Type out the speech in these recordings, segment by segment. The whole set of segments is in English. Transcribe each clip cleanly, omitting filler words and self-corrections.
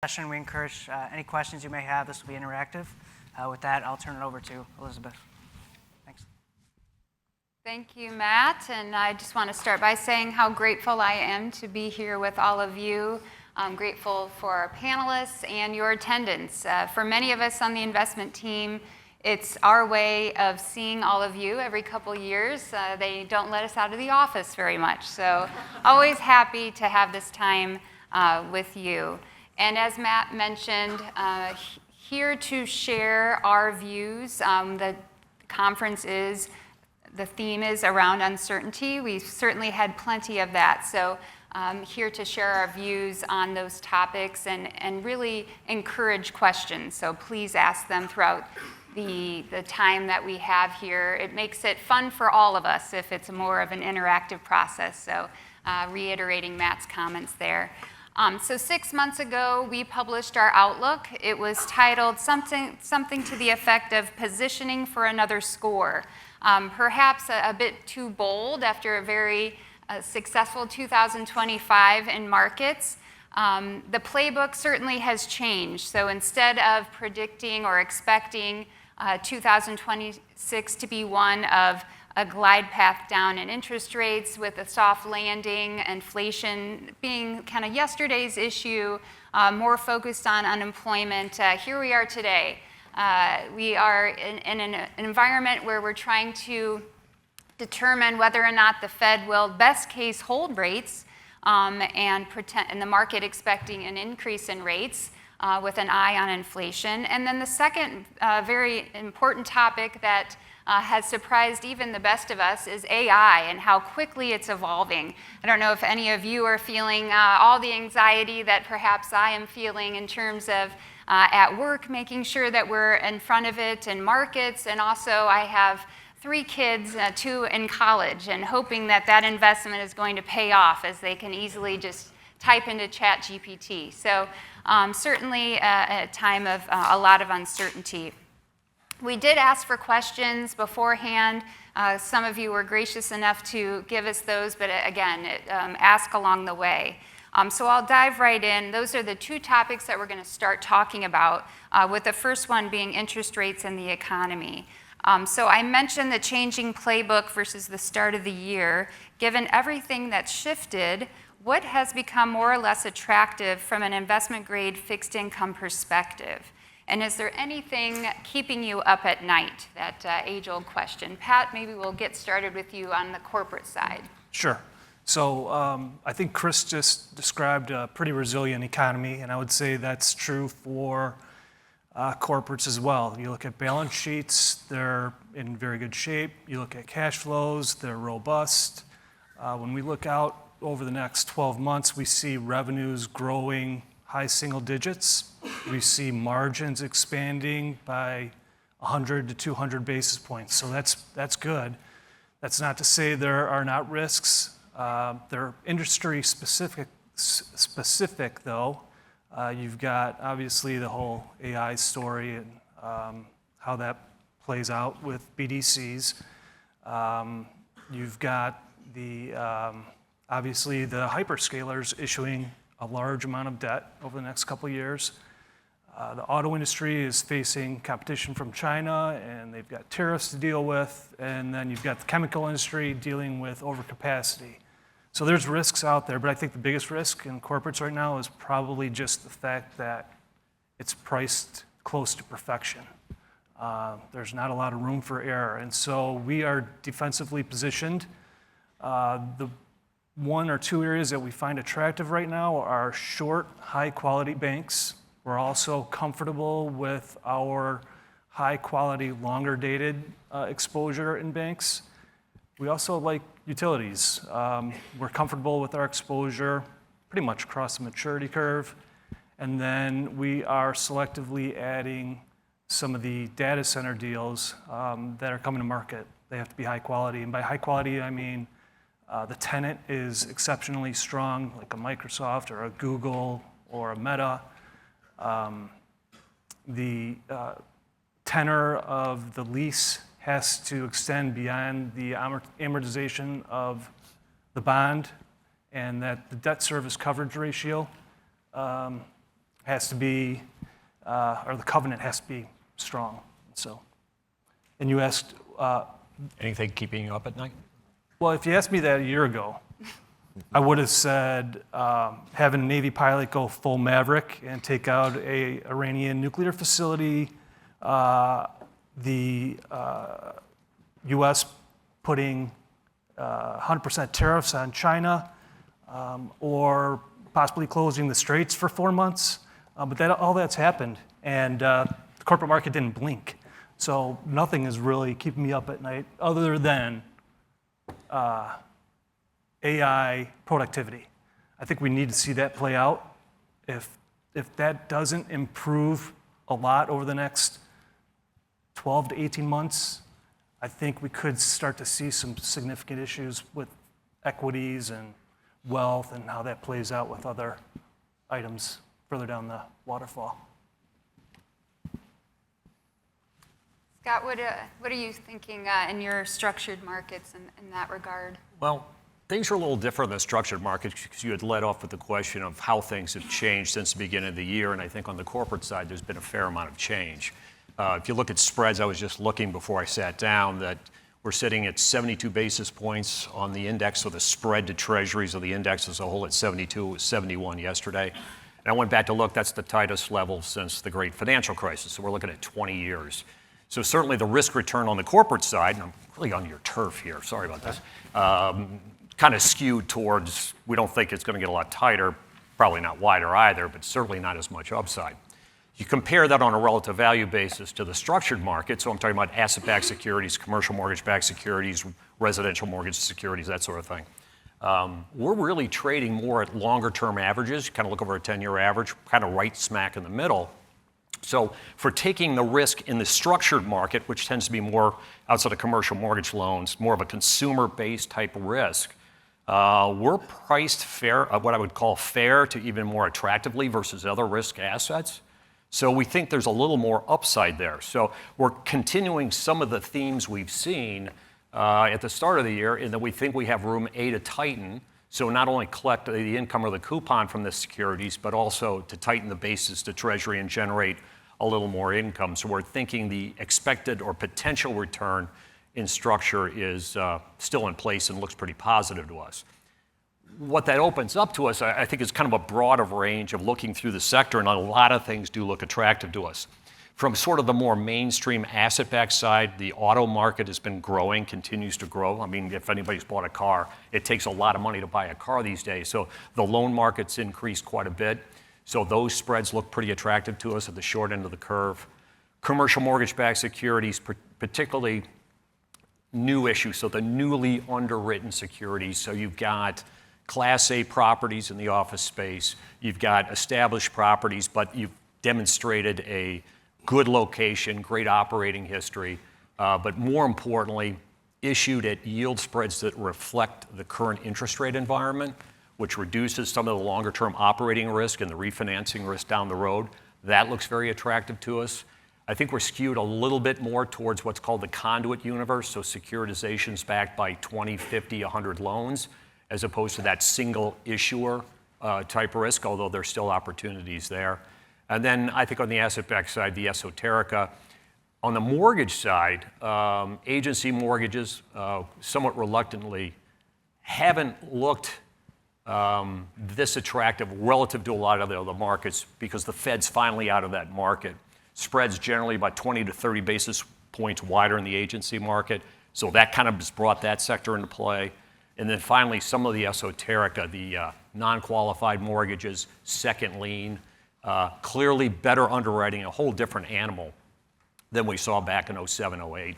session. We encourage any questions you may have. This will be interactive. With that, I'll turn it over to Elizabeth. Thanks. Thank you, Matt. And I just want to start by saying how grateful I am to be here with all of you. I'm grateful for our panelists and your attendance. For many of us on the investment team, it's our way of seeing all of you every couple years. They don't let us out of the office very much, so always happy to have this time with you. And as Matt mentioned, here to share our views. The conference the theme is around uncertainty. We've certainly had plenty of that, so here to share our views on those topics and really encourage questions. So please ask them throughout the time that we have here. It makes it fun for all of us if it's more of an interactive process. So reiterating Matt's comments there. So 6 months ago, we published our outlook. It was titled something to the effect of positioning for another score. Perhaps a bit too bold after a very successful 2025 in markets. The playbook certainly has changed. So instead of predicting or expecting 2026 to be one of a glide path down in interest rates with a soft landing, inflation being kind of yesterday's issue, more focused on unemployment, here we are today. We are in an environment where we're trying to determine whether or not the Fed will best case hold rates and the market expecting an increase in rates with an eye on inflation. And then the second very important topic that has surprised even the best of us is AI and how quickly it's evolving. I don't know if any of you are feeling all the anxiety that perhaps I am feeling in terms of at work, making sure that we're in front of it in markets, and also I have 3 kids, 2 in college, and hoping that that investment is going to pay off as they can easily just type into ChatGPT. So certainly a time of a lot of uncertainty. We did ask for questions beforehand. Some of you were gracious enough to give us those, but again, ask along the way. So I'll dive right in. Those are the 2 topics that we're going to start talking about, with the first one being interest rates and the economy. So I mentioned the changing playbook versus the start of the year. Given everything that's shifted, what has become more or less attractive from an investment grade fixed income perspective? And is there anything keeping you up at night? That age-old question. Pat, maybe we'll get started with you on the corporate side. Sure. So I think Chris just described a pretty resilient economy, and I would say that's true for corporates as well. You look at balance sheets, they're in very good shape. You look at cash flows, they're robust. When we look out over the next 12 months, we see revenues growing high single digits. We see margins expanding by 100 to 200 basis points. So that's good. That's not to say there are not risks. They're industry specific though. You've got obviously the whole AI story and how that plays out with BDCs. You've got obviously the hyperscalers issuing a large amount of debt over the next couple of years. The auto industry is facing competition from China, and they've got tariffs to deal with, and then you've got the chemical industry dealing with overcapacity. So there's risks out there, but I think the biggest risk in corporates right now is probably just the fact that it's priced close to perfection. There's not a lot of room for error, and so we are defensively positioned. The 1 or 2 areas that we find attractive right now are short, high-quality banks. We're also comfortable with our high-quality, longer-dated exposure in banks. We also like utilities. We're comfortable with our exposure pretty much across the maturity curve. And then we are selectively adding some of the data center deals that are coming to market. They have to be high quality. And by high quality, I mean the tenant is exceptionally strong, like a Microsoft or a Google or a Meta. The tenor of the lease has to extend beyond the amortization of the bond, and that the debt service coverage ratio has to be, or the covenant has to be strong. So, and you asked, Anything keeping you up at night? well, if you asked me that a year ago, I would have said having a Navy pilot go full Maverick and take out a Iranian nuclear facility, the U.S. putting 100% tariffs on China, or possibly closing the straits for 4 months. But all that's happened, and the corporate market didn't blink. So nothing is really keeping me up at night other than AI productivity. I think we need to see that play out. If that doesn't improve a lot over the next 12 to 18 months, I think we could start to see some significant issues with equities and wealth and how that plays out with other items further down the waterfall. Scott, what are you thinking in your structured markets in that regard? Well, things are a little different in the structured markets because you had led off with the question of how things have changed since the beginning of the year, and I think on the corporate side there's been a fair amount of change. If you look at spreads, I was just looking before I sat down that we're sitting at 72 basis points on the index, so the spread to treasuries of the index as a whole at 72, it was 71 yesterday. And I went back to look, that's the tightest level since the great financial crisis, so we're looking at 20 years. So certainly the risk return on the corporate side, and I'm really on your turf here, sorry about this, kind of skewed towards, we don't think it's going to get a lot tighter, probably not wider either, but certainly not as much upside. You compare that on a relative value basis to the structured market, so I'm talking about asset-backed securities, commercial mortgage-backed securities, residential mortgage securities, that sort of thing. We're really trading more at longer-term averages, kind of look over a 10-year average, kind of right smack in the middle. So for taking the risk in the structured market, which tends to be more outside of commercial mortgage loans, more of a consumer-based type of risk, we're priced fair, what I would call fair to even more attractively versus other risk assets. So we think there's a little more upside there. So we're continuing some of the themes we've seen at the start of the year in that we think we have room to tighten. So not only collect the income or the coupon from the securities, but also to tighten the basis to Treasury and generate a little more income. So we're thinking the expected or potential return in structure is still in place and looks pretty positive to us. What that opens up to us, I think, is kind of a broader range of looking through the sector, and a lot of things do look attractive to us. From sort of the more mainstream asset-backed side, the auto market has been growing, continues to grow. I mean, if anybody's bought a car, it takes a lot of money to buy a car these days. So the loan market's increased quite a bit. So those spreads look pretty attractive to us at the short end of the curve. Commercial mortgage-backed securities, particularly new issue, so the newly underwritten securities. So you've got Class A properties in the office space. You've got established properties, but you've demonstrated a good location, great operating history, but more importantly, issued at yield spreads that reflect the current interest rate environment, which reduces some of the longer-term operating risk and the refinancing risk down the road. That looks very attractive to us. I think we're skewed a little bit more towards what's called the conduit universe, so securitizations backed by 20, 50, 100 loans, as opposed to that single issuer type risk, although there's still opportunities there. And then I think on the asset-backed side, the esoterica. On the mortgage side, agency mortgages, somewhat reluctantly, haven't looked this attractive relative to a lot of the other markets because the Fed's finally out of that market. Spreads generally about 20 to 30 basis points wider in the agency market, so that kind of has brought that sector into play. And then finally, some of the esoterica, the non-qualified mortgages, second lien, clearly better underwriting, a whole different animal than we saw back in 07, 08.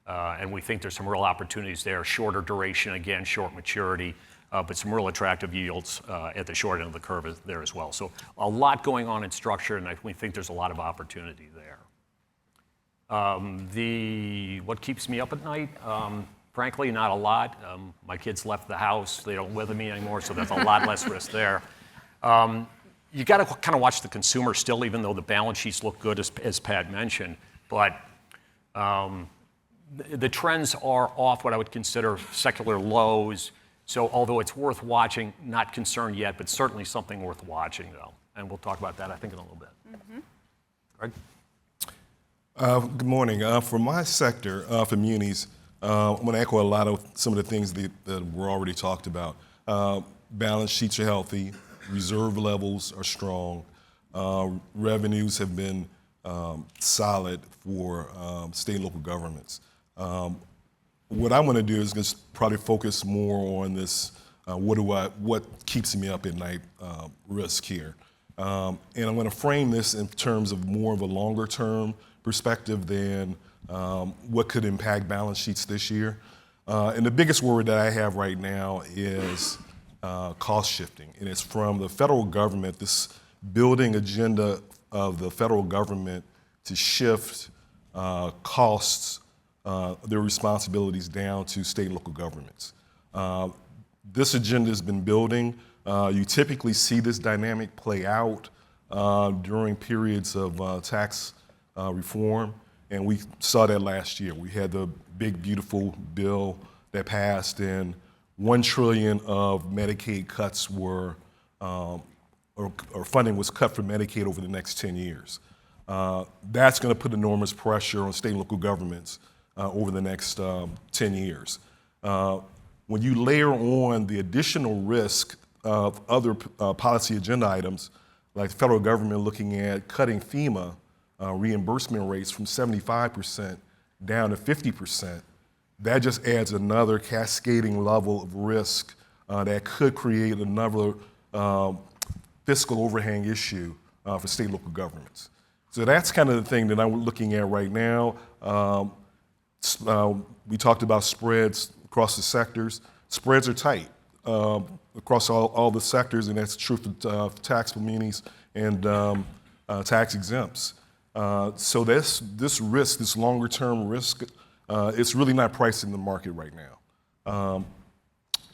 And we think there's some real opportunities there, shorter duration, again, short maturity, but some real attractive yields at the short end of the curve there as well. So a lot going on in structure, and we think there's a lot of opportunity there. What keeps me up at night? Frankly, not a lot. My kids left the house. They don't live with me anymore, so there's a lot less risk there. You got to kind of watch the consumer still, even though the balance sheets look good, as Pat mentioned. But the trends are off what I would consider secular lows. So although it's worth watching, not concerned yet, but certainly something worth watching, though. and we'll talk about that, I think, in a little bit. Greg? Good morning. For my sector, for munis, I'm going to echo a lot of some of the things that were already talked about. Balance sheets are healthy, reserve levels are strong, revenues have been solid for state and local governments. What I'm going to do is just probably focus more on this, what keeps me up at night risk here. And I'm going to frame this in terms of more of a longer term perspective than what could impact balance sheets this year. And the biggest worry that I have right now is cost shifting. And it's from the federal government, this building agenda of the federal government to shift costs, their responsibilities down to state and local governments. This agenda has been building. You typically see this dynamic play out during periods of tax reform, and we saw that last year. We had the big, beautiful bill that passed, and $1 trillion of Medicaid cuts were, or funding was cut for Medicaid over the next 10 years. That's going to put enormous pressure on state and local governments over the next 10 years. When you layer on the additional risk of other policy agenda items, like the federal government looking at cutting FEMA reimbursement rates from 75% down to 50%, that just adds another cascading level of risk that could create another fiscal overhang issue for state and local governments. So that's kind of the thing that I'm looking at right now. We talked about spreads across the sectors. Spreads are tight across all the sectors, and that's true for taxable munis and tax exempts. So this risk, this longer term risk, it's really not priced in the market right now.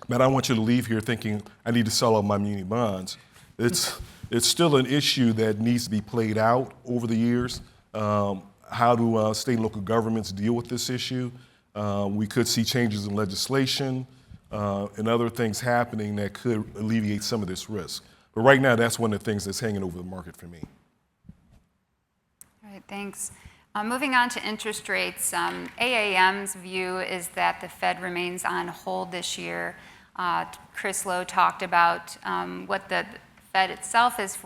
But I don't want you to leave here thinking I need to sell all my muni bonds. It's still an issue that needs to be played out over the years. How do state and local governments deal with this issue? We could see changes in legislation and other things happening that could alleviate some of this risk. But right now, that's one of the things that's hanging over the market for me. All right, thanks. Moving on to interest rates, AAM's view is that the Fed remains on hold this year. Chris Lowe talked about what the Fed itself is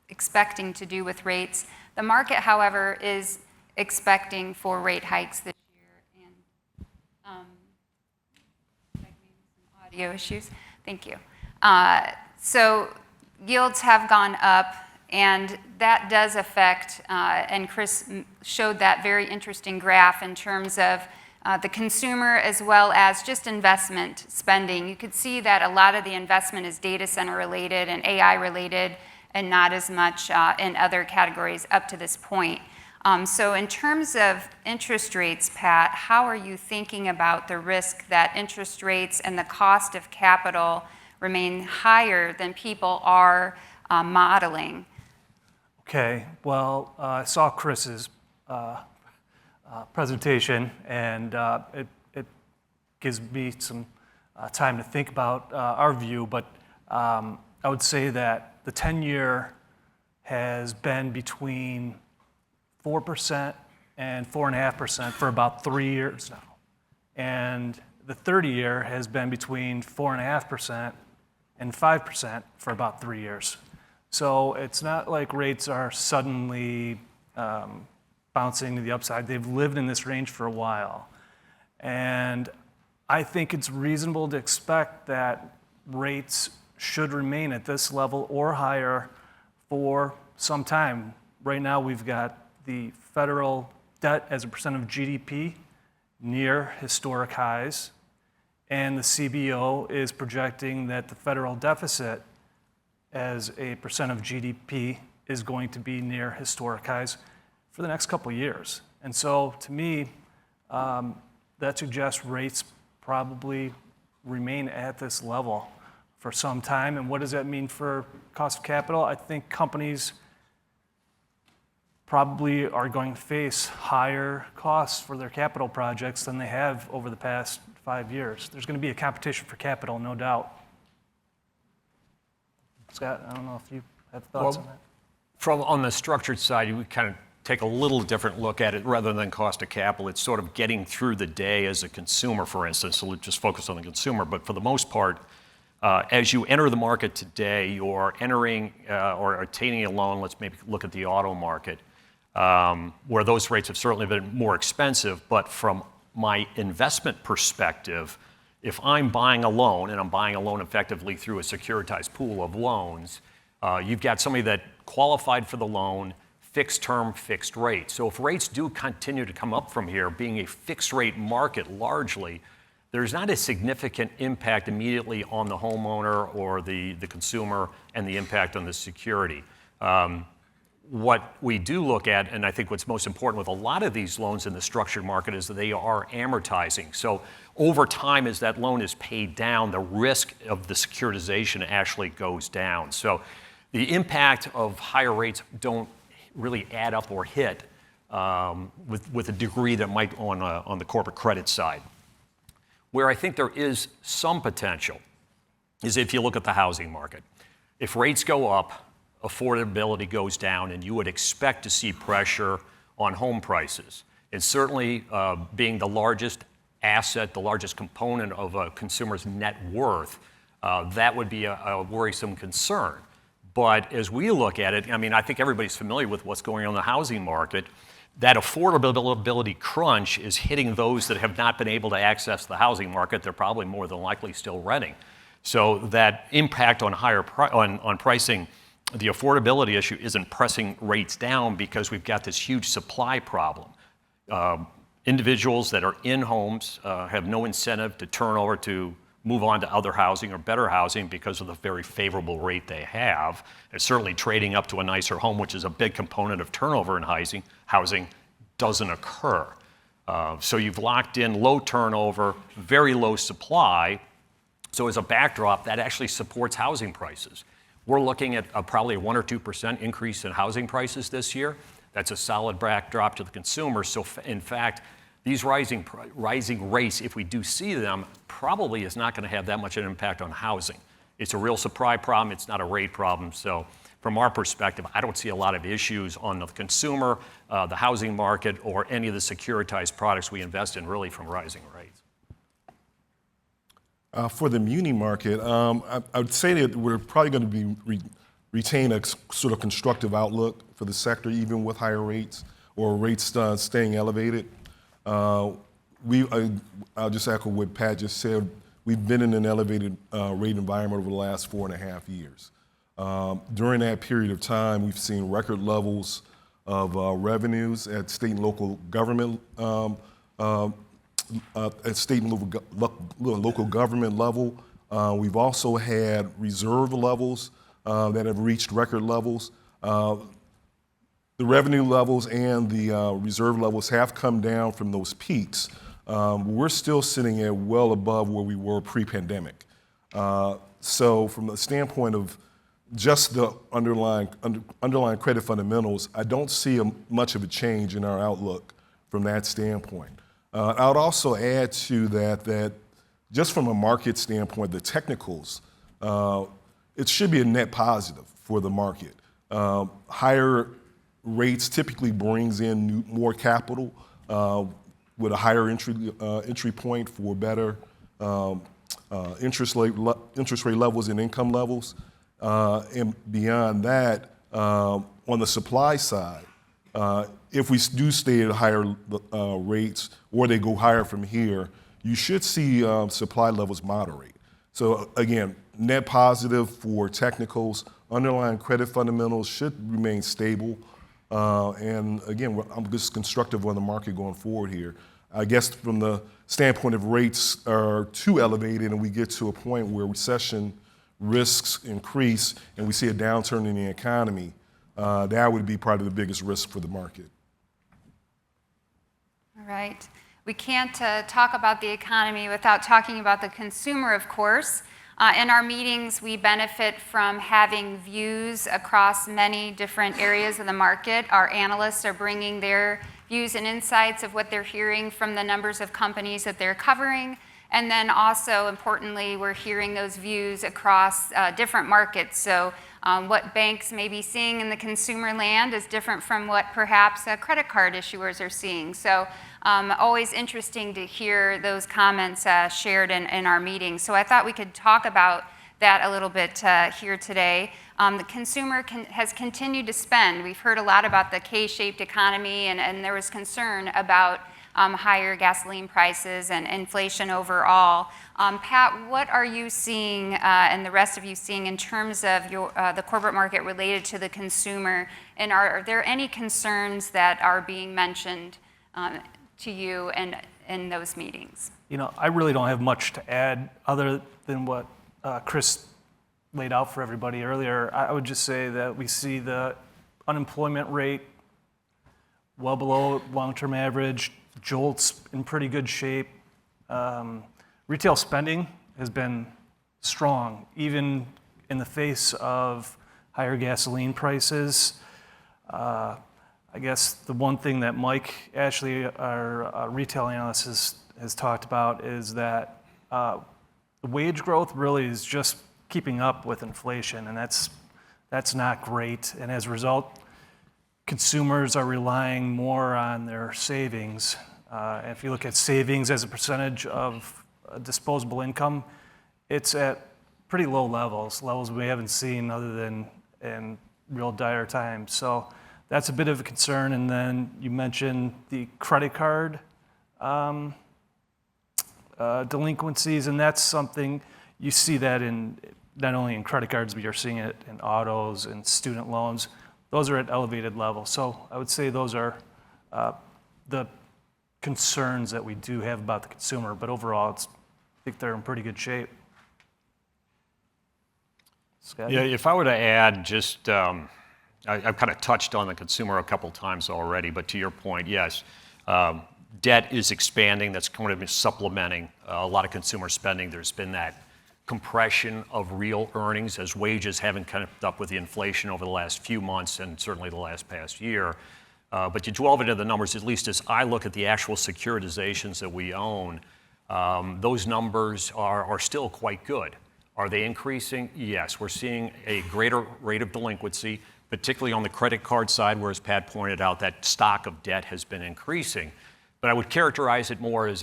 expecting to do with rates. The market, however, is expecting 4 rate hikes this year. And some audio issues. Thank you. So yields have gone up, and that does affect, and Chris showed that very interesting graph in terms of the consumer as well as just investment spending. You could see that a lot of the investment is data center related and AI related, and not as much in other categories up to this point. So in terms of interest rates, Pat, how are you thinking about the risk that interest rates and the cost of capital remain higher than people are modeling? Okay, well, I saw Chris's presentation, and it gives me some time to think about our view, but I would say that the 10-year has been between 4% and 4.5% for about 3 years now. And the 30-year has been between 4.5% and 5% for about 3 years. So it's not like rates are suddenly bouncing to the upside. They've lived in this range for a while. And I think it's reasonable to expect that rates should remain at this level or higher for some time. Right now, we've got the federal debt as a percent of GDP near historic highs, and the CBO is projecting that the federal deficit as a percent of GDP is going to be near historic highs for the next couple of years. And so to me, that suggests rates probably remain at this level for some time. And what does that mean for cost of capital? I think companies probably are going to face higher costs for their capital projects than they have over the past 5 years. There's going to be a competition for capital, no doubt. Scott, I don't know if you have thoughts Well, on that. On the structured side, we kind of take a little different look at it rather than cost of capital. It's sort of getting through the day as a consumer, for instance. So let's just focus on the consumer. But for the most part, as you enter the market today, you're entering or obtaining a loan. Let's maybe look at the auto market, where those rates have certainly been more expensive. But from my investment perspective, if I'm buying a loan, and I'm buying a loan effectively through a securitized pool of loans, you've got somebody that qualified for the loan, fixed term, fixed rate. So if rates do continue to come up from here, being a fixed rate market largely, there's not a significant impact immediately on the homeowner or the consumer and the impact on the security. What we do look at, and I think what's most important with a lot of these loans in the structured market, is that they are amortizing. So over time, as that loan is paid down, the risk of the securitization actually goes down. So the impact of higher rates don't really add up or hit with a degree that might on the corporate credit side. Where I think there is some potential is if you look at the housing market. If rates go up, affordability goes down, and you would expect to see pressure on home prices. And certainly being the largest asset, the largest component of a consumer's net worth, that would be a worrisome concern. But as we look at it, I mean, I think everybody's familiar with what's going on in the housing market. That affordability crunch is hitting those that have not been able to access the housing market. They're probably more than likely still renting. So that impact on on pricing, the affordability issue isn't pressing rates down because we've got this huge supply problem. Individuals that are in homes have no incentive to turn over to move on to other housing or better housing because of the very favorable rate they have. And certainly trading up to a nicer home, which is a big component of turnover in housing, doesn't occur. So you've locked in low turnover, very low supply. So as a backdrop, that actually supports housing prices. We're looking at probably a 1 or 2% increase in housing prices this year. That's a solid backdrop to the consumer. So in fact, these rising rates, if we do see them, probably is not going to have that much of an impact on housing. It's a real supply problem. It's not a rate problem. So from our perspective, I don't see a lot of issues on the consumer, the housing market, or any of the securitized products we invest in really from rising rates. For the muni market, I would say that we're probably going to be retain a sort of constructive outlook for the sector, even with higher rates or rates staying elevated. I'll just echo what Pat just said. We've been in an elevated rate environment over the last 4.5 years. During that period of time, we've seen record levels of revenues at state and local government, at state and local government level. We've also had reserve levels that have reached record levels. The revenue levels and the reserve levels have come down from those peaks. We're still sitting at well above where we were pre-pandemic. So from the standpoint of just the underlying credit fundamentals, I don't see much of a change in our outlook from that standpoint. I would also add to that just from a market standpoint, the technicals, it should be a net positive for the market. Higher rates typically brings in more capital with a higher entry point for better interest rate levels and income levels. And beyond that, on the supply side, if we do stay at higher rates or they go higher from here, you should see supply levels moderate. So again, net positive for technicals, underlying credit fundamentals should remain stable. And again, I'm just constructive on the market going forward here. I guess from the standpoint of rates are too elevated and we get to a point where recession risks increase and we see a downturn in the economy, that would be probably the biggest risk for the market. All right. We can't talk about the economy without talking about the consumer, of course. In our meetings, we benefit from having views across many different areas of the market. Our analysts are bringing their views and insights of what they're hearing from the numbers of companies that they're covering, And then also, importantly, we're hearing those views across different markets. So what banks may be seeing in the consumer land is different from what perhaps credit card issuers are seeing. So always interesting to hear those comments shared in our meetings. So I thought we could talk about that a little bit here today. The consumer has continued to spend. We've heard a lot about the K-shaped economy, and there was concern about higher gasoline prices and inflation overall. Pat, what are you seeing and the rest of you seeing in terms of the corporate market related to the consumer? And are there any concerns that are being mentioned to you and in those meetings? I really don't have much to add other than what Chris laid out for everybody earlier. I would just say that we see the unemployment rate well below long-term average. JOLTS in pretty good shape. Retail spending has been strong, even in the face of higher gasoline prices. I guess the one thing that Mike Ashley, our retail analyst, has talked about is that the wage growth really is just keeping up with inflation, and that's not great. And as a result, consumers are relying more on their savings. And if you look at savings as a percentage of disposable income, it's at pretty low levels we haven't seen other than in real dire times. So that's a bit of a concern. And then you mentioned the credit card delinquencies, and that's something you see that in not only in credit cards, but you're seeing it in autos and student loans. Those are at elevated levels. So I would say those are the concerns that we do have about the consumer, but overall, I think they're in pretty good shape. Scott? Yeah, if I were to add just, I've kind of touched on the consumer a couple times already, but to your point, yes, debt is expanding. That's going to be supplementing a lot of consumer spending. There's been that compression of real earnings as wages haven't kept up with the inflation over the last few months and certainly the last past year. But you delve into the numbers, at least as I look at the actual securitizations that we own, those numbers are still quite good. Are they increasing? Yes. We're seeing a greater rate of delinquency, particularly on the credit card side, where, as Pat pointed out, that stock of debt has been increasing. But I would characterize it more as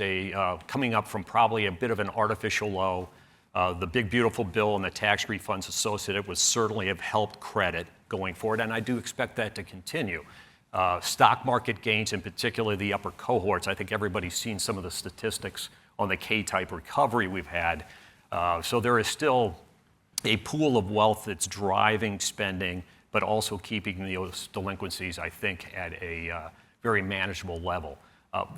coming up from probably a bit of an artificial low. The big, beautiful bill and the tax refunds associated with certainly have helped credit going forward, and I do expect that to continue. Stock market gains, in particular the upper cohorts, I think everybody's seen some of the statistics on the K-type recovery we've had. So there is still a pool of wealth that's driving spending, but also keeping those delinquencies, I think, at a very manageable level.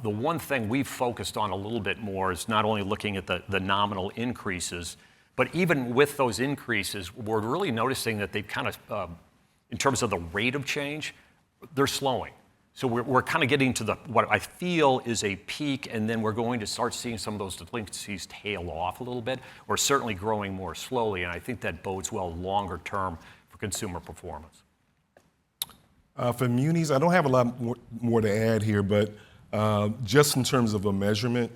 The one thing we've focused on a little bit more is not only looking at the nominal increases, but even with those increases, we're really noticing that they've kind of, in terms of the rate of change, they're slowing. So we're kind of getting to what I feel is a peak, and then we're going to start seeing some of those delinquencies tail off a little bit, or certainly growing more slowly, and I think that bodes well longer term for consumer performance. For munis, I don't have a lot more to add here, but just in terms of a measurement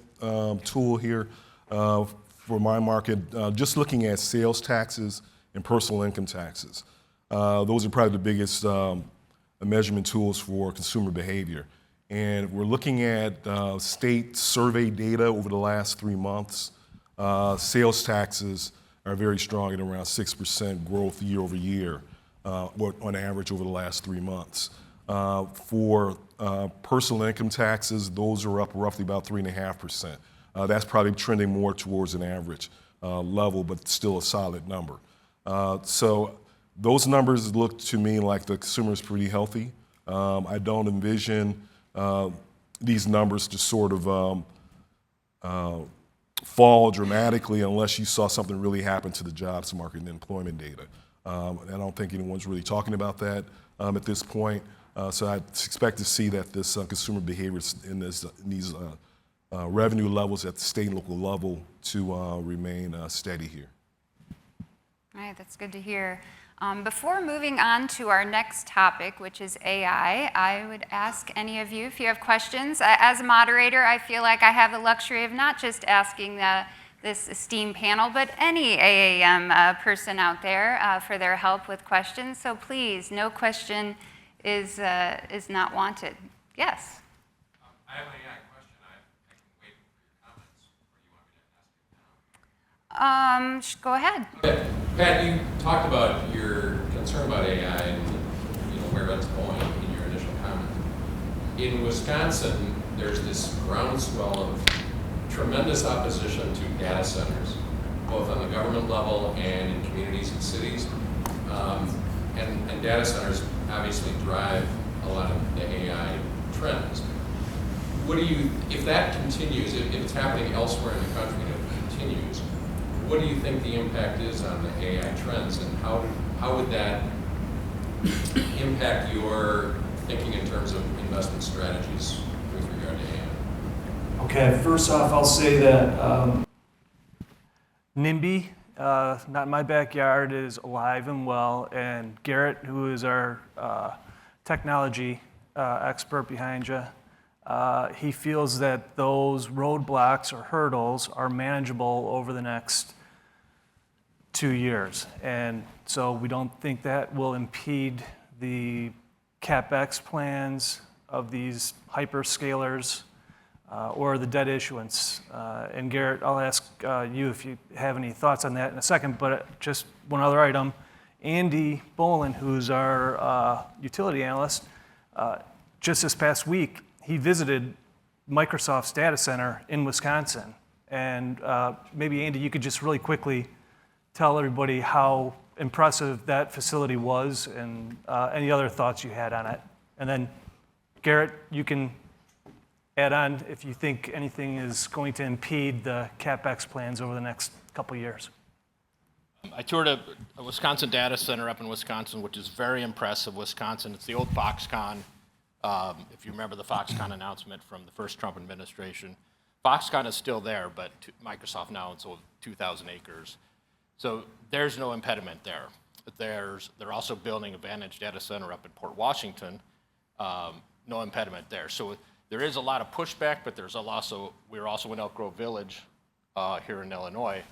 tool here for my market, just looking at sales taxes and personal income taxes. Those are probably the biggest measurement tools for consumer behavior. And we're looking at state survey data over the last 3 months. Sales taxes are very strong at around 6% growth year over year, on average over the last 3 months. For personal income taxes, those are up roughly about 3.5%. That's probably trending more towards an average level, but still a solid number. So those numbers look to me like the consumer is pretty healthy. I don't envision these numbers to sort of fall dramatically unless you saw something really happen to the jobs market and employment data. I don't think anyone's really talking about that at this point. So I expect to see that this consumer behavior in these revenue levels at the state and local level to remain steady here. All right, that's good to hear. Before moving on to our next topic, which is AI, I would ask any of you if you have questions. As a moderator, I feel like I have the luxury of not just asking this esteemed panel, but any AAM person out there for their help with questions. So please, no question is not wanted. Yes? I have an AI question. I can wait for your comments, or you want me to ask you now? Go ahead. Okay. Pat, you talked about your concern about AI and where it's going in your initial comment. In Wisconsin, there's this groundswell of tremendous opposition to data centers, both on the government level and in communities and cities. And data centers obviously drive a lot of the AI trends. If that continues, if it's happening elsewhere in the country and it continues, what do you think the impact is on the AI trends, and how would that impact your thinking in terms of investment strategies with regard to AI? Okay, first off, I'll say that NIMBY, not in my backyard, is alive and well, and Garrett, who is our technology expert behind you, he feels that those roadblocks or hurdles are manageable over the next 2 years. And so we don't think that will impede the CapEx plans of these hyperscalers or the debt issuance. And Garrett, I'll ask you if you have any thoughts on that in a second, but just one other item. Andy Bolin, who's our utility analyst, just this past week, he visited Microsoft's data center in Wisconsin. And maybe, Andy, you could just really quickly tell everybody how impressive that facility was and any other thoughts you had on it. And then, Garrett, you can add on if you think anything is going to impede the CapEx plans over the next couple of years. I toured a Wisconsin data center up in Wisconsin, which is very impressive. Wisconsin, it's the old Foxconn. If you remember the Foxconn announcement from the first Trump administration, Foxconn is still there, but Microsoft now owns 2,000 acres. So there's no impediment there. They're also building a Vantage data center up in Port Washington. No impediment there. So there is a lot of pushback, but we're also in Elk Grove Village here in Illinois.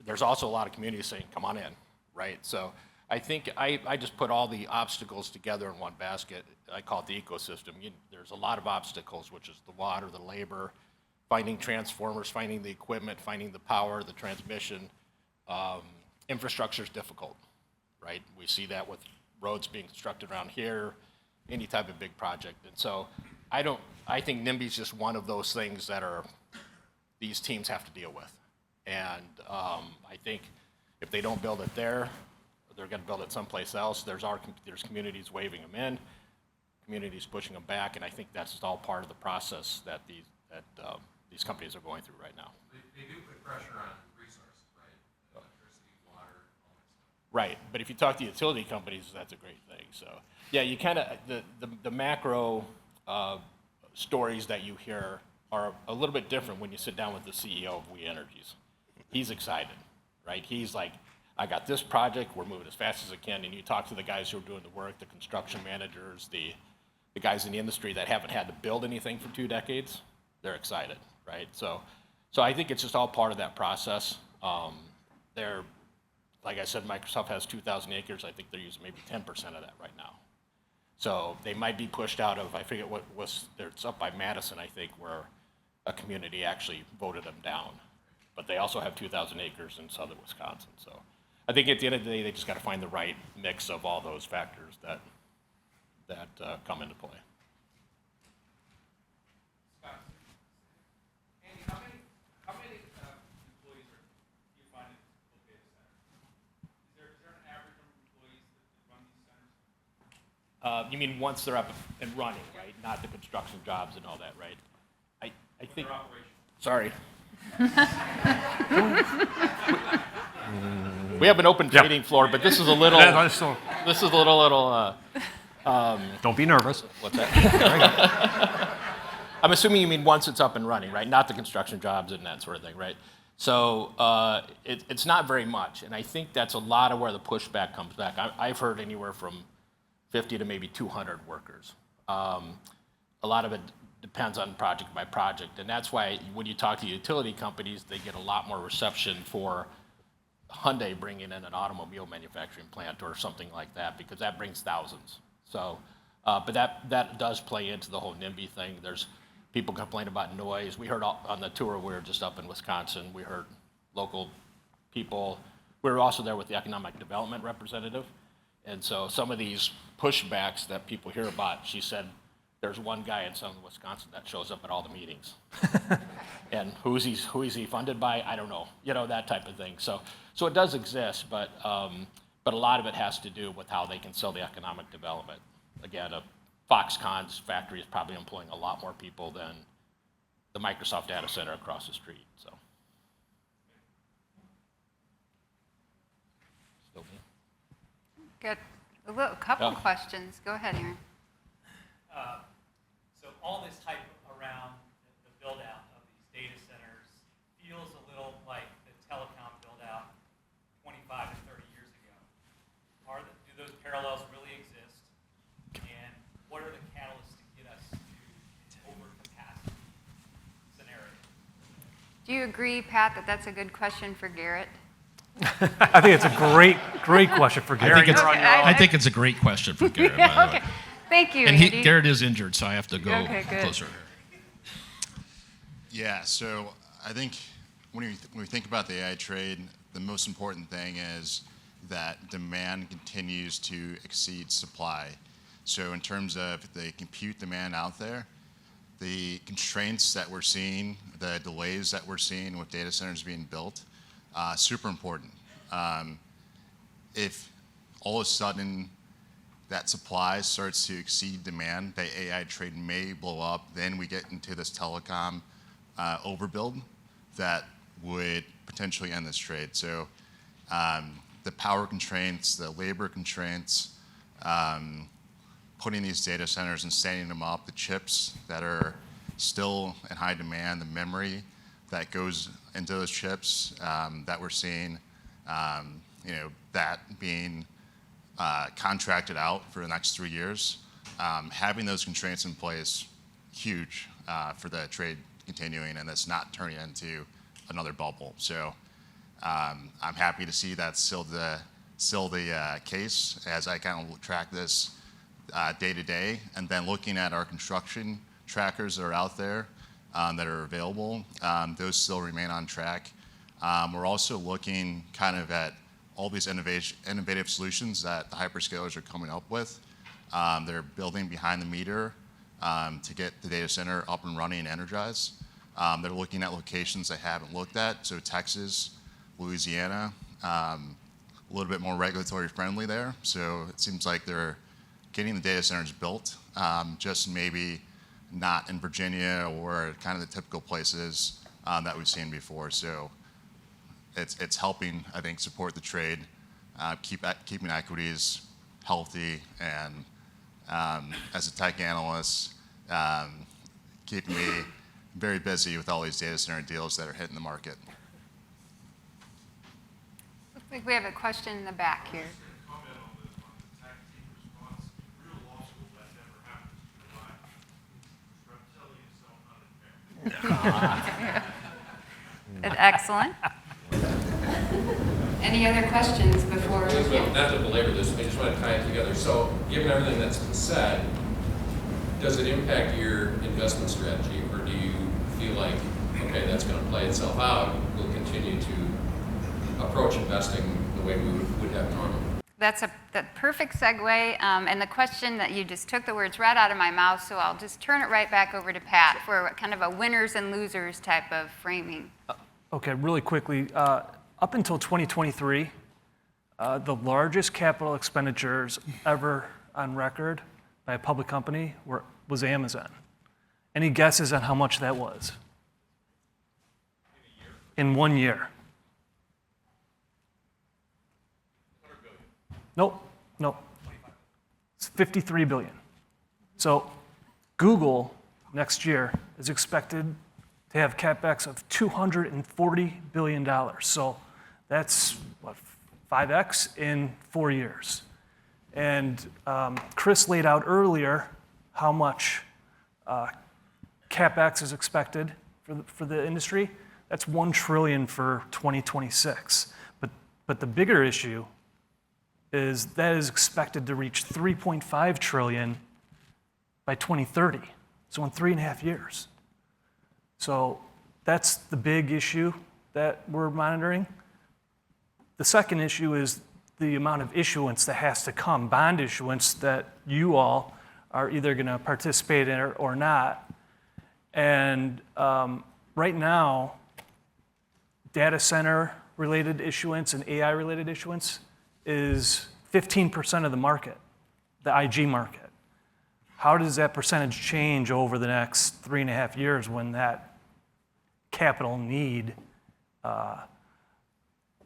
There's also a lot of communities saying, come on in, right? So I think I just put all the obstacles together in one basket. I call it the ecosystem. There's a lot of obstacles, which is the water, the labor, finding transformers, finding the equipment, finding the power, the transmission. Infrastructure is difficult, right? We see that with roads being constructed around here, any type of big project. And so I think NIMBY is just one of those things that these teams have to deal with. And I think if they don't build it there, they're going to build it someplace else. There's communities waving them in, communities pushing them back, and I think that's just all part of the process that these companies are going through right now. They do put pressure on resources, right? Electricity, water, all that stuff. Right, but if you talk to utility companies, that's a great thing. So yeah, you kind of the macro stories that you hear are a little bit different when you sit down with the CEO of We Energies. He's excited, right? He's like, I got this project, we're moving as fast as it can, and you talk to the guys who are doing the work, the construction managers, the guys in the industry that haven't had to build anything for 2 decades, they're excited, right? So I think it's just all part of that process. Like I said, Microsoft has 2,000 acres. I think they're using maybe 10% of that right now. So they might be pushed out of, I forget what was, it's up by Madison, I think, where a community actually voted them down. But they also have 2,000 acres in southern Wisconsin. So I think at the end of the day, they just got to find the right mix of all those factors that come into play. Andy, how many employees do you find at the data center? Is there an average number of employees that run these centers? You mean once they're up and running, right? Not the construction jobs and all that, right? I think. Sorry. We have an open trading floor, but this is a little. This is a little. Don't be nervous. What's that? I'm assuming you mean once it's up and running, right? Not the construction jobs and that sort of thing, right? So it's not very much, and I think that's a lot of where the pushback comes back. I've heard anywhere from 50 to maybe 200 workers. A lot of it depends on project by project, and that's why when you talk to utility companies, they get a lot more reception for Hyundai bringing in an automobile manufacturing plant or something like that, because that brings thousands. So, but that does play into the whole NIMBY thing. There's people complain about noise. We heard on the tour, we were just up in Wisconsin, we heard local people. We were also there with the economic development representative. And so some of these pushbacks that people hear about, she said, there's one guy in southern Wisconsin that shows up at all the meetings. And who is he funded by? I don't know, that type of thing. So it does exist, but a lot of it has to do with how they can sell the economic development. Again, a Foxconn's factory is probably employing a lot more people than the Microsoft data center across the street. So. Still me? Good. A couple questions. Go ahead, Aaron. So all this hype around the build-out of these data centers feels a little like the telecom build-out 25 to 30 years ago. Do those parallels really exist? And what are the catalysts to get us to overcapacity scenario? Do you agree, Pat, that that's a good question for Garrett? I think it's a great question for Gary. I think it's a great question for Garrett, by the way. Okay. Thank you, And Andy. Garrett is injured, so I have to go Okay, good. closer. Yeah, so I think when we think about the AI trade, the most important thing is that demand continues to exceed supply. So in terms of the compute demand out there, the constraints that we're seeing, the delays that we're seeing with data centers being built, super important. If all of a sudden that supply starts to exceed demand, the AI trade may blow up, then we get into this telecom overbuild that would potentially end this trade. So the power constraints, the labor constraints, putting these data centers and standing them up, the chips that are still in high demand, the memory that goes into those chips that we're seeing, that being contracted out for the next 3 years, having those constraints in place, huge for the trade continuing, and it's not turning into another bubble. So I'm happy to see that's still the case as I kind of track this day to day, and then looking at our construction trackers that are out there that are available, those still remain on track. We're also looking kind of at all these innovative solutions that the hyperscalers are coming up with. They're building behind the meter to get the data center up and running and energized. They're looking at locations they haven't looked at, so Texas, Louisiana, a little bit more regulatory friendly there. So it seems like they're getting the data centers built, just maybe not in Virginia or kind of the typical places that we've seen before. So it's helping, I think, support the trade, keeping equities healthy, and as a tech analyst, keeping me very busy with all these data center deals that are hitting the market. Looks like we have a question in the back here. Excellent. Any other questions before? Not to belabor this, I just want to tie it together. So, given everything that's been said, does it impact your investment strategy, or do you feel like, okay, that's going to play itself out, we'll continue to approach investing the way we would have normally? That's a perfect segue, and the question that you just took the words right out of my mouth, so I'll just turn it right back over to Pat for kind of a winners and losers type of framing. Okay, really quickly, up until 2023, the largest capital expenditures ever on record by a public company was Amazon. Any guesses on how much that was? In 1 year. Nope. It's 53 billion. So Google next year is expected to have CapEx of $240 billion. So that's, what, 5x in 4 years. And Chris laid out how much CapEx is expected for the industry. That's $1 trillion for 2026. But the bigger issue is that is expected to reach $3.5 trillion by 2030. So in 3.5 years. So that's the big issue that we're monitoring. The second issue is the amount of issuance that has to come, bond issuance that you all are either going to participate in or not. And right now, data center related issuance and AI related issuance is 15% of the market, the IG market. How does that percentage change over the next 3.5 years when that capital need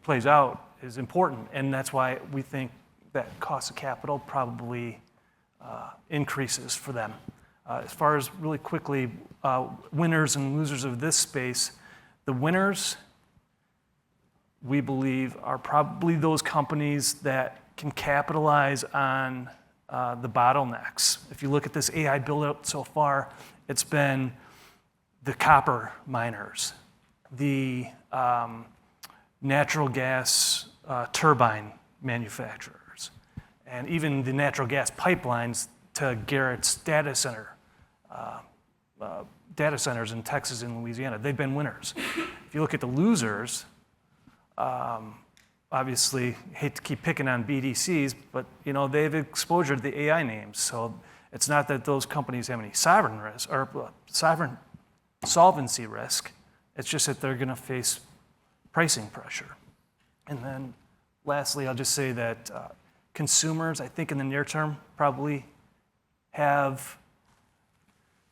plays out is important. And that's why we think that cost of capital probably increases for them. As far as really quickly, winners and losers of this space, the winners, we believe, are probably those companies that can capitalize on the bottlenecks. If you look at this AI build-out so far, it's been the copper miners, the natural gas turbine manufacturers, and even the natural gas pipelines to Garrett's data centers in Texas and Louisiana. They've been winners. If you look at the losers, obviously, hate to keep picking on BDCs, but they have exposure to the AI names. So it's not that those companies have any sovereign risk or sovereign solvency risk. It's just that they're going to face pricing pressure. And then lastly, I'll just say that consumers, I think in the near term, probably they're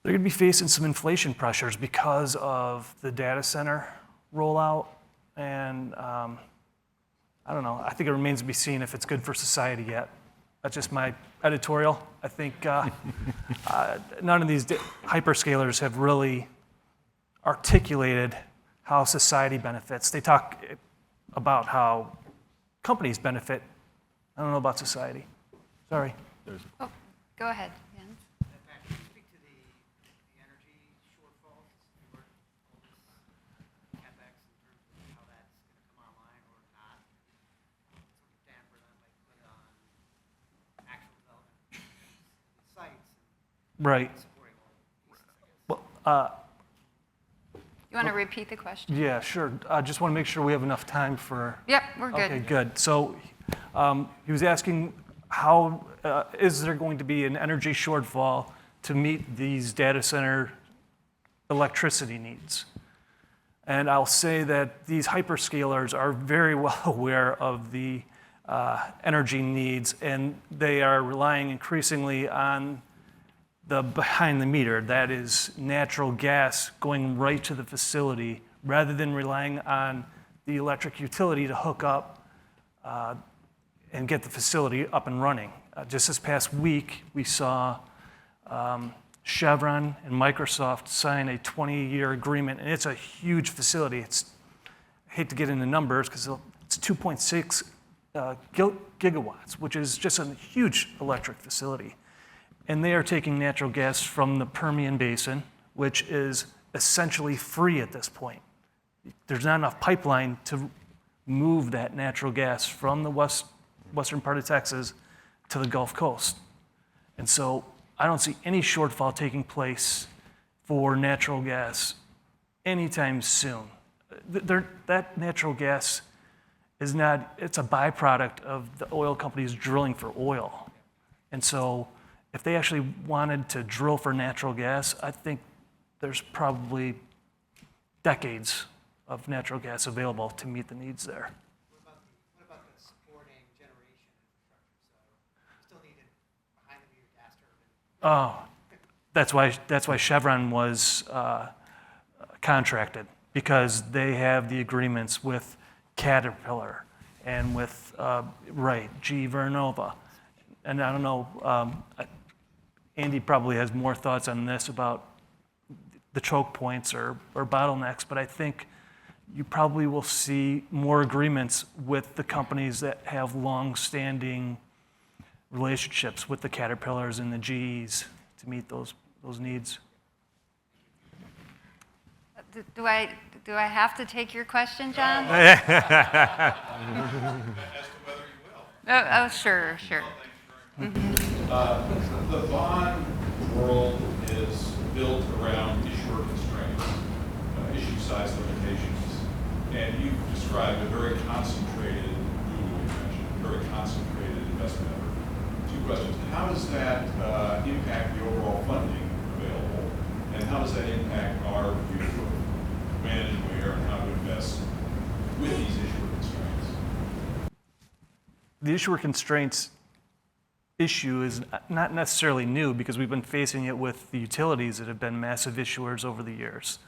going to be facing some inflation pressures because of the data center rollout. And I don't know, I think it remains to be seen if it's good for society yet. That's just my editorial. I think none of these hyperscalers have really articulated how society benefits. They talk about how companies benefit. I don't know about society. Sorry. Oh, go ahead, Jens. Can you speak to the energy shortfall, all this CapEx in terms of how that's going to come online or not? Sort of damper that might put on actual development sites Right. and supporting all the pieces, I guess. Well, You want to repeat the question? yeah, sure. I just want to make sure we have enough time for. Yep, we're good. Okay, good. So he was asking how is there going to be an energy shortfall to meet these data center electricity needs? And I'll say that these hyperscalers are very well aware of the energy needs, and they are relying increasingly on the behind the meter, that is natural gas going right to the facility, rather than relying on the electric utility to hook up and get the facility up and running. Just this past week, we saw Chevron and Microsoft sign a 20-year agreement, and it's a huge facility. I hate to get into numbers because it's 2.6 gigawatts, which is just a huge electric facility. And they are taking natural gas from the Permian Basin, which is essentially free at this point. There's not enough pipeline to move that natural gas from the western part of Texas to the Gulf Coast. And so I don't see any shortfall taking place for natural gas anytime soon. That natural gas it's a byproduct of the oil companies drilling for oil. And so if they actually wanted to drill for natural gas, I think there's probably decades of natural gas available to meet the needs there. What about the supporting generation infrastructure? So you still needed behind the meter gas turbine. That's why Chevron was contracted, because they have the agreements with Caterpillar and with GE Vernova. And I don't know, Andy probably has more thoughts on this about the choke points or bottlenecks, but I think you probably will see more agreements with the companies that have long-standing relationships with the Caterpillars and the GEs to meet those needs. Do I have to take your question, John? As to whether you will. Oh, sure. The bond world is built around issuer constraints, issue size limitations, and you've described a very concentrated, very concentrated investment effort. Two questions. How does that impact the overall funding available, and how does that impact our view of when and where and how to invest with these issuer constraints? The issuer constraints issue is not necessarily new because we've been facing it with the utilities that have been massive issuers over the years.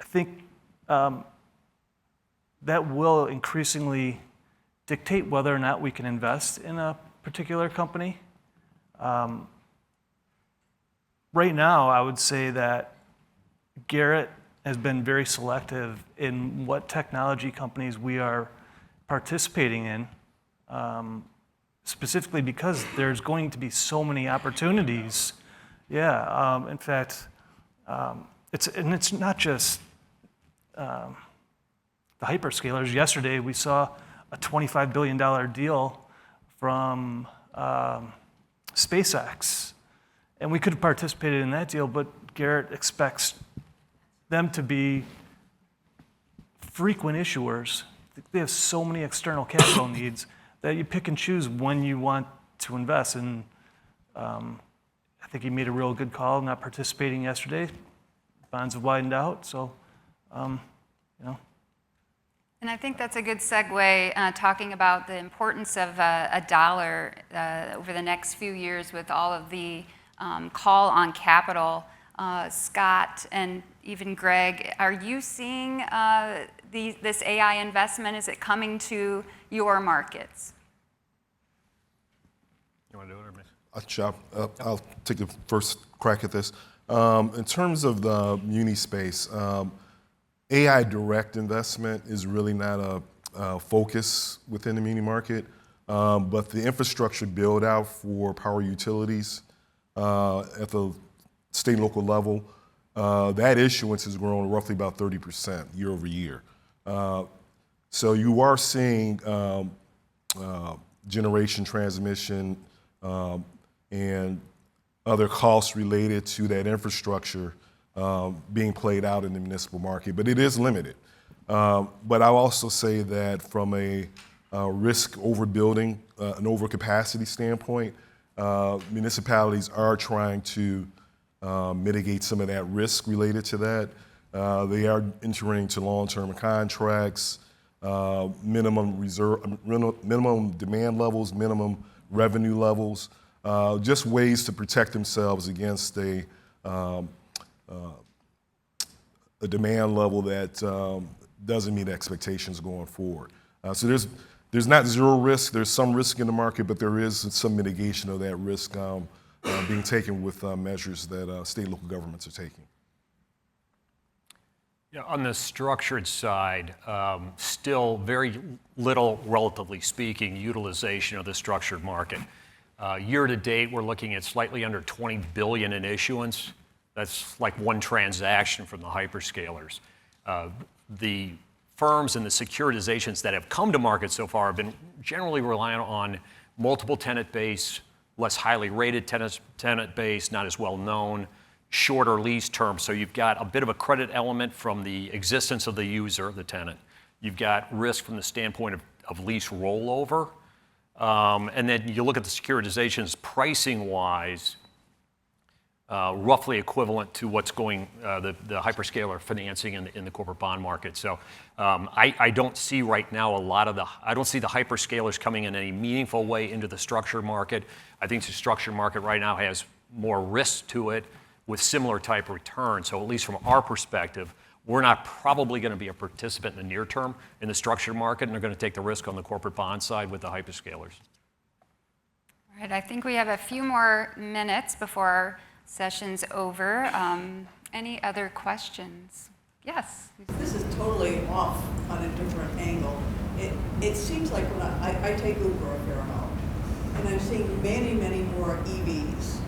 I think that will increasingly dictate whether or not we can invest in a particular company. Right now, I would say that Garrett has been very selective in what technology companies we are participating in, specifically because there's going to be so many opportunities. Yeah, in fact, it's not just the hyperscalers. Yesterday, we saw a $25 billion deal from SpaceX, and we could have participated in that deal, but Garrett expects them to be frequent issuers. They have so many external capital needs that you pick and choose when you want to invest. And I think he made a real good call not participating yesterday. Bonds have widened out, so And I think that's a good segue, talking about the importance of a dollar over the next few years with all of the call on capital. Scott and even Greg, are you seeing this AI investment? Is it coming to your markets? You want to do it or me? I'll take the first crack at this. In terms of the muni space, AI direct investment is really not a focus within the muni market, but the infrastructure build out for power utilities at the state and local level, that issuance has grown roughly about 30% year over year. So you are seeing generation, transmission, and other costs related to that infrastructure being played out in the municipal market, but it is limited. But I'll also say that from a risk overbuilding, an overcapacity standpoint, municipalities are trying to mitigate some of that risk related to that. They are entering into long-term contracts, minimum demand levels, minimum revenue levels, just ways to protect themselves against a demand level that doesn't meet expectations going forward. So there's not zero risk. There's some risk in the market, but there is some mitigation of that risk being taken with measures that state and local governments are taking. Yeah, on the structured side, still very little, relatively speaking, utilization of the structured market. Year to date, we're looking at slightly under $20 billion in issuance. That's like one transaction from the hyperscalers. The firms and the securitizations that have come to market so far have been generally reliant on multiple tenant base, less highly rated tenant base, not as well known, shorter lease terms. So you've got a bit of a credit element from the existence of the user, the tenant. You've got risk from the standpoint of lease rollover. And then you look at the securitizations pricing-wise, roughly equivalent to what's going, the hyperscaler financing in the corporate bond market. So I don't see right now I don't see the hyperscalers coming in any meaningful way into the structured market. I think the structured market right now has more risk to it with similar type of returns. So at least from our perspective, we're not probably going to be a participant in the near term in the structured market, and they're going to take the risk on the corporate bond side with the hyperscalers. All right, I think we have a few more minutes before our session's over. Any other questions? Yes. This is totally off on a different angle. It seems like when I take Uber a fair amount, and I'm seeing many, many more EVs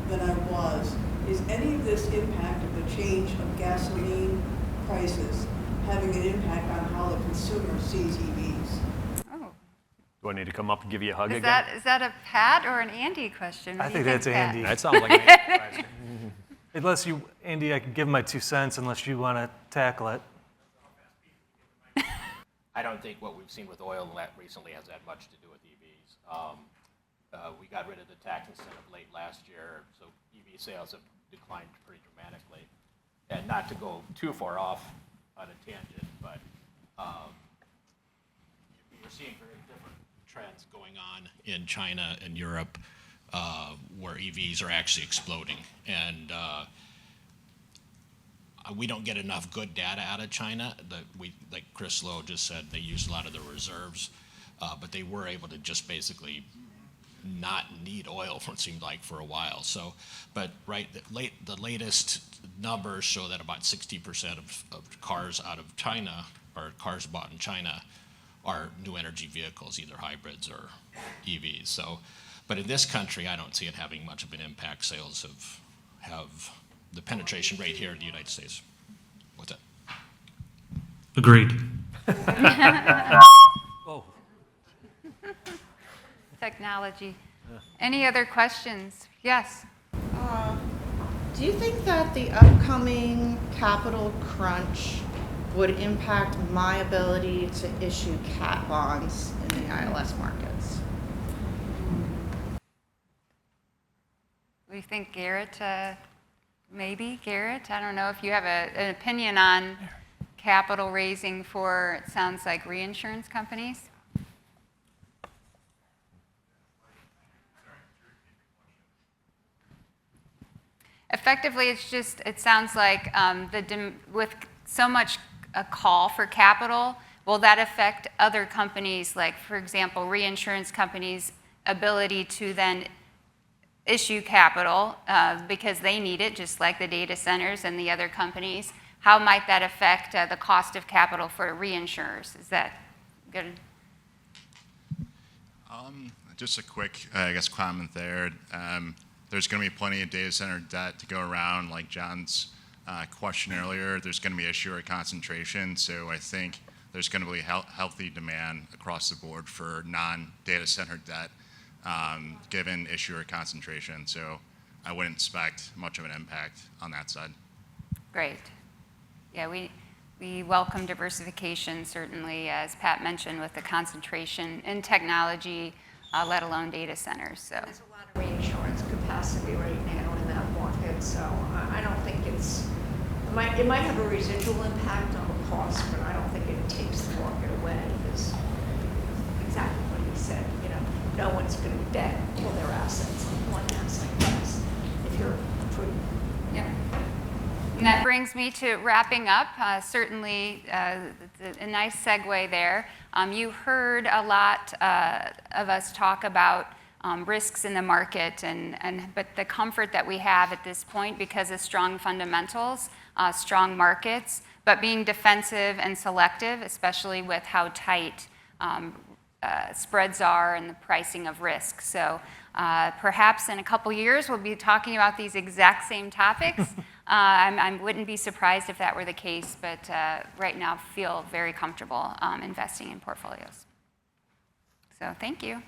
than I was. Is any of this impact of the change of gasoline prices having an impact on how the consumer sees EVs? Oh. Do I need to come up and give you a hug Is again? that a Pat or an Andy question? What I do you think that's Pat? Andy. That sounds like an Andy question. Unless you, Andy, I can give my 2 cents unless you want to tackle it. I don't think what we've seen with oil recently has had much to do with EVs. We got rid of the tax incentive late last year, so EV sales have declined pretty dramatically. And not to go too far off on a tangent, but we're seeing very different trends going on in China and Europe where EVs are actually exploding. And we don't get enough good data out of China. Like Chris Lowe just said, they use a lot of the reserves, but they were able to just basically not need oil for it seemed like for a while. So, but the latest numbers show that about 60% of cars out of China, or cars bought in China, are new energy vehicles, either hybrids or EVs. So, but in this country, I don't see it having much of an impact. Sales have the penetration rate here in the United States. What's that? Agreed. Oh. Technology. Any other questions? Yes. Do you think that the upcoming capital crunch would impact my ability to issue cat bonds in the ILS markets? What do you think, Garrett? Maybe, Garrett? I don't know if you have an opinion on capital raising for, it sounds like, reinsurance companies. Effectively, it sounds like with so much a call for capital, will that affect other companies, like, for example, reinsurance companies' ability to then issue capital because they need it, just like the data centers and the other companies? How might that affect the cost of capital for reinsurers? Is that good? Just a quick, I guess, comment there. There's going to be plenty of data center debt to go around, like John's question earlier. There's going to be issuer concentration, so I think there's going to be healthy demand across the board for non-data center debt, given issuer concentration. So I wouldn't expect much of an impact on that side. Great. Yeah, we welcome diversification, certainly, as Pat mentioned, with the concentration in technology, let alone data centers. So. There's a lot of reinsurance capacity right now in that market, so I don't think it might have a residual impact on the cost, but I don't think it takes the market away, because exactly what he said, no one's going to bet all their assets on one asset class if you're prudent. Yeah. And that brings me to wrapping up. Certainly a nice segue there. You heard a lot of us talk about risks in the market, but the comfort that we have at this point because of strong fundamentals, strong markets, but being defensive and selective, especially with how tight spreads are and the pricing of risk. So perhaps in a couple years we'll be talking about these exact same topics. I wouldn't be surprised if that were the case, but right now feel very comfortable investing in portfolios. So thank you.